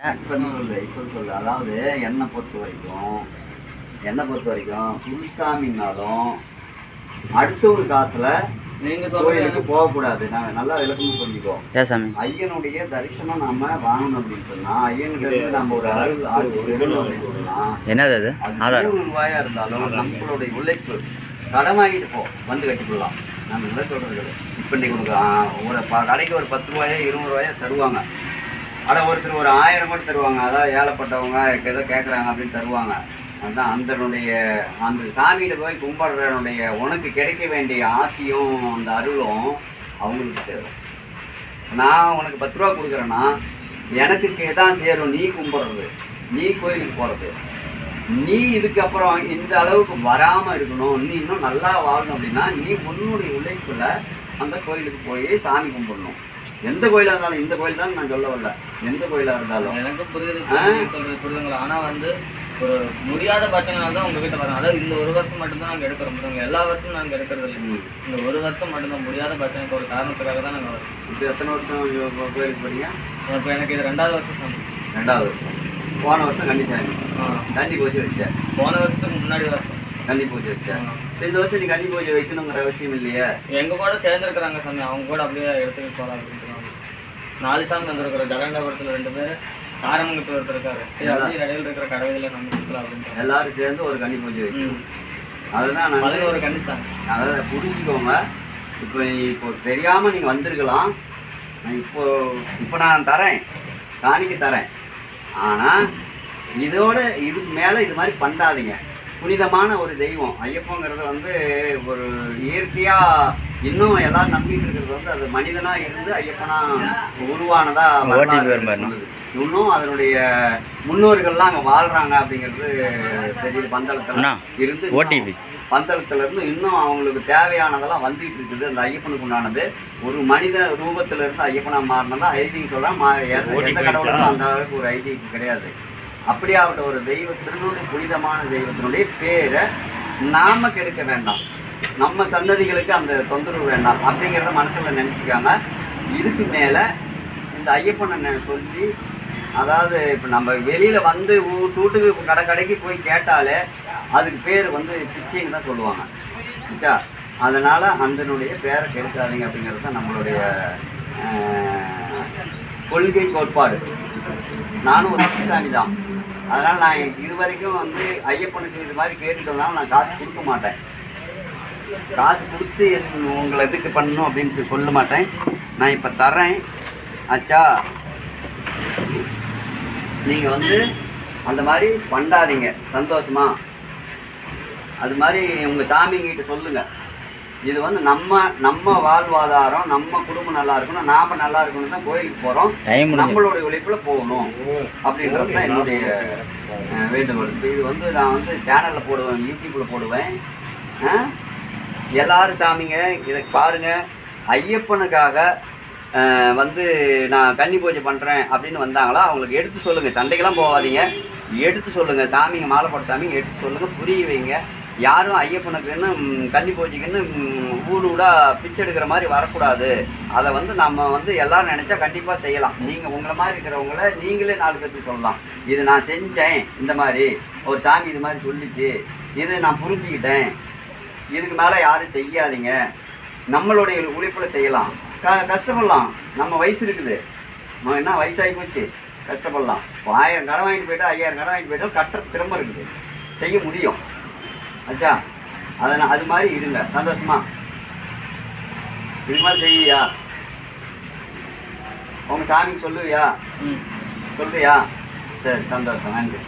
இப்போ சொல்லு. அதாவது என்னை பொறுத்த வரைக்கும் குருசாமினாலும் அடுத்தவங்க காசுல நீங்க கோயிலுக்கு போகக்கூடாது. நாங்கள் நல்லா விளக்கமும் சொல்லிக்கோ. ஐயனுடைய தரிசனம் நாம வாங்கணும் அப்படின்னு சொன்னா ஐயன்கிட்ட நம்ம ஒரு ஆசை என்னது அது 100 ரூபாயா இருந்தாலும் நம்மளுடைய உழைப்பு கடன் வாங்கிட்டு வந்து கட்டிக்கலாம். நம்ம இல்லை சொல்றது. இப்போ இன்னைக்கு உனக்கு ஒரு கடைக்கு ஒரு 10 ரூபாயோ 20 ரூபாயோ தருவாங்க. ஆனால் ஒருத்தர் ஒரு 1000 கூட தருவாங்க. அதாவது ஏழைப்பட்டவங்க ஏதோ கேட்குறாங்க அப்படின்னு தருவாங்க. அதுதான் அந்த சாமிகிட்ட போய் கும்பிடுறனுடைய உனக்கு கிடைக்க வேண்டிய ஆசையும் அந்த அருளும் அவங்களுக்கு சேரும். நான் உனக்கு 10 ரூபா கொடுக்குறேன்னா எனக்கு தான் சேரும். நீ கும்பிட்றது, நீ கோயிலுக்கு போகிறது, நீ இதுக்கப்புறம் இந்த அளவுக்கு வராமல் இருக்கணும், நீ இன்னும் நல்லா வாழணும் அப்படின்னா நீ உன்னுடைய உழைப்பில் அந்த கோயிலுக்கு போய் சாமி கும்பிடணும். எந்த கோயிலாக இருந்தாலும், இந்த கோயில் தான் நான் சொல்ல வரல, எந்த கோயிலாக இருந்தாலும் எனக்கு புரியுதுங்களா. ஆனால் வந்து ஒரு முடியாத பட்சங்களால் தான் உங்ககிட்ட வரோம். அதாவது இந்த ஒரு வருஷம் மட்டும்தான் நாங்கள் எடுக்கிறோம். எல்லா வருஷமும் நாங்கள் எடுக்கிறது இல்லை. இந்த ஒரு வருஷம் மட்டும்தான் முடியாத பட்சம் ஒரு காரணத்துக்காக தான் நாங்கள் வரோம். இப்போ எத்தனை வருஷம் கோயிலுக்கு போறீங்க? இப்போ எனக்கு இது 2வது வருஷம் சாமி. 2வது வருஷம். போன வருஷம் கண்டிச்சாமி கண்டி பூஜை வச்சேன். போன வருஷத்துக்கு முன்னாடி வருஷம் கண்டி பூஜை வச்சேன். இந்த வருஷம் நீ கண்டி பூஜை வைக்கணுங்கிற அவசியம் இல்லையா? எங்கள் கூட சேர்ந்துருக்குறாங்க சாமி. அவங்க கூட அப்படியே எடுத்துக்கிட்டு போகலாம் அப்படின்ட்டு 4 சாமி வந்துருக்குறோம். ஜகண்டாபுரத்தில் 2 பேர், காரமங்கத்தில் ஒருத்தர் இருக்காரு. அப்படியே இடையில இருக்கிற கடவுளில் நம்ம கொடுக்கலாம் அப்படின்னு எல்லாரும் சேர்ந்து ஒரு கண்டி பூஜை வைக்கணும். அதுதான் நான் ஒரு கண்டி சாமி. அதை புரிஞ்சுக்கோங்க. இப்போ தெரியாமல் நீங்கள் வந்திருக்கலாம். இப்போ நான் தரேன், காணிக்க தரேன். ஆனால் இதுக்கு மேலே இது மாதிரி பண்ணாதீங்க. புனிதமான ஒரு தெய்வம் ஐயப்பங்கிறது ஒரு இயற்கையாக இன்னும் எல்லாம் நம்பிட்டு இருக்கிறது அது மனிதனாக இருந்து ஐயப்பனா உருவானதா இன்னும் அதனுடைய முன்னோர்கள்லாம் அங்கே வாழ்கிறாங்க அப்படிங்கிறது தெரியுது. பந்தளத்துல இருந்து இன்னும் அவங்களுக்கு தேவையானதெல்லாம் வந்துகிட்டு இருக்குது. அந்த ஐயப்பனுக்கு உண்டானது ஒரு மனித ரூபத்தில் இருந்து ஐயப்பனா மாறினதா ஐதீகம் சொல்கிறேன். எந்த கடவுளுக்கும் அந்த அளவுக்கு ஒரு ஐதீகம் கிடையாது. அப்படியாப்பட்ட ஒரு தெய்வத்தினுடைய புனிதமான தெய்வத்தினுடைய பேரை நாம கெடுக்க வேண்டாம். நம்ம சந்ததிகளுக்கு அந்த தொந்தரவு வேண்டாம் அப்படிங்கிறத மனசில் நினச்சிக்காங்க. இதுக்கு மேலே இந்த ஐயப்பனை சொல்லி, அதாவது இப்போ நம்ம வெளியில் வந்து வீட்டுக்கு கடைக்கு போய் கேட்டாலே அதுக்கு பேர் பிச்சைன்னு தான் சொல்லுவாங்க. சரிச்சா? அதனால் அதனுடைய பேரை கெடுக்காதீங்க அப்படிங்கிறது தான் நம்மளுடைய கொள்கை கோட்பாடு. நானும் ஒரு சாமி தான். அதனால் நான் இது வரைக்கும் ஐயப்பனுக்கு இது மாதிரி கேட்டுட்டு வந்தாலும் நான் காசு கொடுக்க மாட்டேன். காசு கொடுத்து உங்களை எதுக்கு பண்ணணும் அப்படின்ட்டு சொல்ல மாட்டேன். நான் இப்போ தரேன் ஆச்சா. நீங்கள் அந்த மாதிரி பண்ணாதீங்க. சந்தோஷமா அது மாதிரி உங்கள் சாமிங்கிட்ட சொல்லுங்கள். இது நம்ம வாழ்வாதாரம், நம்ம குடும்பம் நல்லா இருக்கணும், நாம் நல்லா இருக்கணும் தான் கோயிலுக்கு போகிறோம். நம்மளுடைய உழைப்பில் போகணும் அப்படின்றது தான் என்னுடைய வேண்டுகோள். இப்போ இது நான் சேனலில் போடுவேன், யூடியூப்பில் போடுவேன். எல்லாரும் சாமிங்க இதை பாருங்கள். ஐயப்பனுக்காக நான் கன்னி பூஜை பண்ணுறேன் அப்படின்னு வந்தாங்களா அவங்களுக்கு எடுத்து சொல்லுங்கள். சண்டைக்கெல்லாம் போகாதீங்க, எடுத்து சொல்லுங்கள். சாமிங்க மாலை போட்ட சாமிங்க எடுத்து சொல்லுங்கள், புரிய வைங்க. யாரும் ஐயப்பனுக்குன்னு கன்னி பூஜைக்குன்னு ஊடாக பிச்சை எடுக்கிற மாதிரி வரக்கூடாது. அதை நம்ம எல்லோரும் நினச்சா கண்டிப்பாக செய்யலாம். நீங்கள் உங்களை மாதிரி இருக்கிறவங்கள நீங்களே 4 பேருக்கு சொல்லலாம். இது நான் செஞ்சேன், இந்த மாதிரி ஒரு சாமி இது மாதிரி சொல்லிச்சு, இது நான் புரிஞ்சுக்கிட்டேன், இதுக்கு மேலே யாரும் செய்யாதீங்க, நம்மளுடைய உழைப்பில் செய்யலாம். கஷ்டப்படலாம். நம்ம வயசு இருக்குது, நம்ம என்ன வயசாகி போச்சு, கஷ்டப்படலாம். 1000 கடன் வாங்கிட்டு போய்ட்டு 5000 கடன் வாங்கிட்டு போய்ட்டாலும் கட்டுற திறமை இருக்குது, செய்ய முடியும். ஆச்சா? அது மாதிரி இருங்க. சந்தோஷமா இது மாதிரி செய்வியா? உங்கள் சாமிக்கு சொல்லுவியா? சொல்லுவியா? சரி, சந்தோஷம். நன்றி.